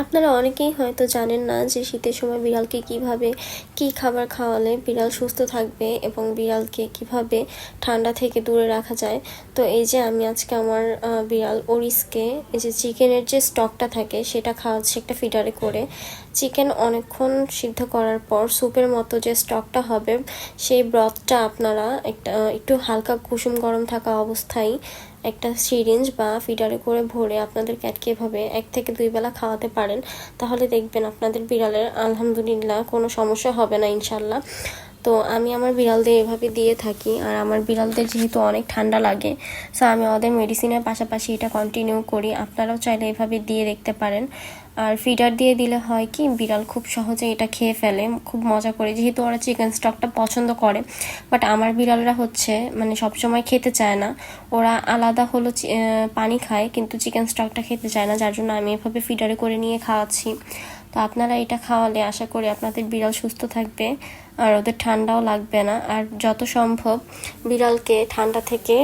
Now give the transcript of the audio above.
আপনারা অনেকেই হয়তো জানেন না যে শীতের সময় বিড়ালকে কিভাবে কি খাবার খাওয়ালে বিড়াল সুস্থ থাকবে এবং বিড়ালকে কিভাবে ঠান্ডা থেকে দূরে রাখা যায়। তো এই যে আমি আজকে আমার বিড়াল ওরিসকে এই যে চিকেনের যে স্টকটা থাকে সেটা খাওয়াচ্ছি একটা ফিডারে করে। চিকেন অনেকক্ষণ সিদ্ধ করার পর স্যুপের মতো যে স্টকটা হবে সেই ব্রথটা আপনারা একটু হালকা কুসুম গরম থাকা অবস্থায় একটা সিরিঞ্জ বা ফিডারে করে ভরে আপনাদের ক্যাটকে এভাবে 1 থেকে 2 বেলা খাওয়াতে পারেন। তাহলে দেখবেন আপনাদের বিড়ালের আলহামদুলিল্লাহ কোনো সমস্যা হবে না ইনশাল্লাহ। তো আমি আমার বিড়ালদের এভাবে দিয়ে থাকি। আর আমার বিড়ালদের যেহেতু অনেক ঠান্ডা লাগে, সো আমি ওদের মেডিসিনের পাশাপাশি এটা কন্টিনিউ করি। আপনারাও চাইলে এভাবে দিয়ে দেখতে পারেন। আর ফিডার দিয়ে দিলে হয় কি, বিড়াল খুব সহজে এটা খেয়ে ফেলে খুব মজা করে, যেহেতু ওরা চিকেন স্টকটা পছন্দ করে। বাট আমার বিড়ালরা হচ্ছে মানে সবসময় খেতে চায় না, ওরা আলাদা হলো পানি খায় কিন্তু চিকেন স্টকটা খেতে চায় না, যার জন্য আমি এভাবে ফিডারে করে নিয়ে খাওয়াচ্ছি। তো আপনারা এটা খাওয়ালে আশা করি আপনাদের বিড়াল সুস্থ থাকবে আর ওদের ঠান্ডাও লাগবে না। আর যত সম্ভব বিড়ালকে ঠান্ডা থেকে